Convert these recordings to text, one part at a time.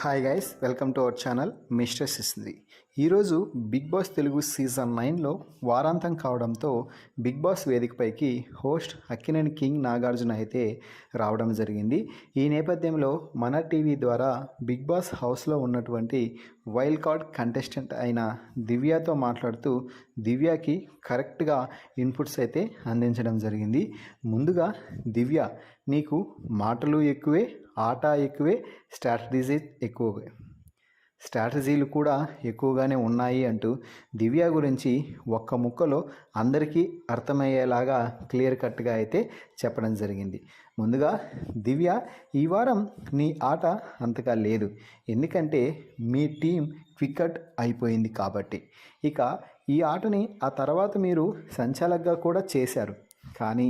Hi guys, welcome to our channel mister Sisindri. ఈరోజు big boss Telugu season 9లో వారాంతం కావడంతో బిగ్ బాస్ వేదికపైకి హోస్ట్ అక్కినేని కింగ్ నాగార్జున అయితే రావడం జరిగింది. ఈ నేపథ్యంలో మన టీవీ ద్వారా బిగ్ బాస్ హౌస్లో ఉన్నటువంటి వైల్డ్ కార్డ్ కంటెస్టెంట్ అయిన దివ్యతో మాట్లాడుతూ దివ్యకి కరెక్ట్గా ఇన్పుట్స్ అయితే అందించడం జరిగింది. ముందుగా దివ్య, నీకు మాటలు ఎక్కువే, ఆట ఎక్కువే, స్ట్రాటజీలు కూడా ఎక్కువగానే ఉన్నాయి అంటూ దివ్య గురించి ఒక్క ముక్కలో అందరికీ అర్థమయ్యేలాగా క్లియర్ కట్గా అయితే చెప్పడం జరిగింది. ముందుగా దివ్య, ఈ వారం నీ ఆట అంతగా లేదు, ఎందుకంటే మీ టీం క్విక్కట్ అయిపోయింది కాబట్టి. ఇక ఈ ఆటని ఆ తర్వాత మీరు సంచాలకుగా కూడా చేశారు, కానీ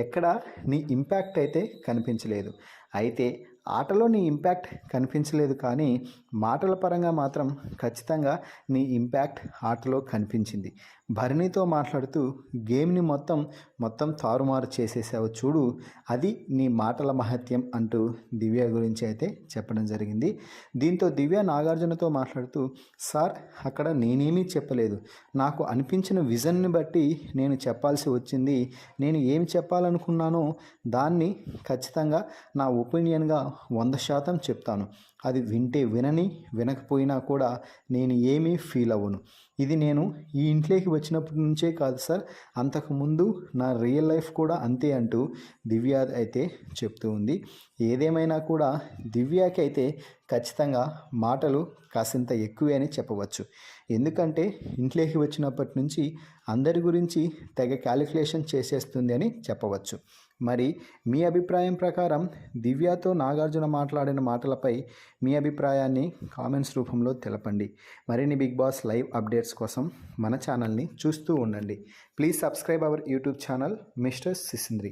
ఎక్కడ నీ ఇంపాక్ట్ అయితే కనిపించలేదు. అయితే ఆటలో నీ ఇంపాక్ట్ కనిపించలేదు, కానీ మాటల పరంగా మాత్రం ఖచ్చితంగా నీ ఇంపాక్ట్ ఆటలో కనిపించింది. భరణితో మాట్లాడుతూ గేమ్ని మొత్తం తారుమారు చేసేసావు చూడు, అది నీ మాటల మహత్యం అంటూ దివ్య గురించి అయితే చెప్పడం జరిగింది. దీంతో దివ్య నాగార్జునతో మాట్లాడుతూ, సార్, అక్కడ నేనేమీ చెప్పలేదు, నాకు అనిపించిన విజన్ని బట్టి నేను చెప్పాల్సి వచ్చింది. నేను ఏమి చెప్పాలనుకున్నానో దాన్ని ఖచ్చితంగా నా ఒపీనియన్గా 100% చెప్తాను. అది వింటే వినని, వినకపోయినా కూడా నేను ఏమీ ఫీల్ అవ్వను. ఇది నేను ఈ ఇంట్లోకి వచ్చినప్పటి నుంచే కాదు సార్, అంతకుముందు నా రియల్ లైఫ్ కూడా అంతే అంటూ దివ్య అయితే చెప్తూ ఉంది. ఏదేమైనా కూడా దివ్యకి అయితే ఖచ్చితంగా మాటలు కాసింత ఎక్కువే అని చెప్పవచ్చు. ఎందుకంటే ఇంట్లోకి వచ్చినప్పటి నుంచి అందరి గురించి తెగ క్యాలిక్యులేషన్ చేసేస్తుంది అని చెప్పవచ్చు. మరి మీ అభిప్రాయం ప్రకారం దివ్యతో నాగార్జున మాట్లాడిన మాటలపై మీ అభిప్రాయాన్ని కామెంట్స్ రూపంలో తెలపండి. మరిన్ని బిగ్ బాస్ లైవ్ అప్డేట్స్ కోసం మన ఛానల్ని చూస్తూ ఉండండి. Please subscribe our YouTube channel mister సిసింద్రి.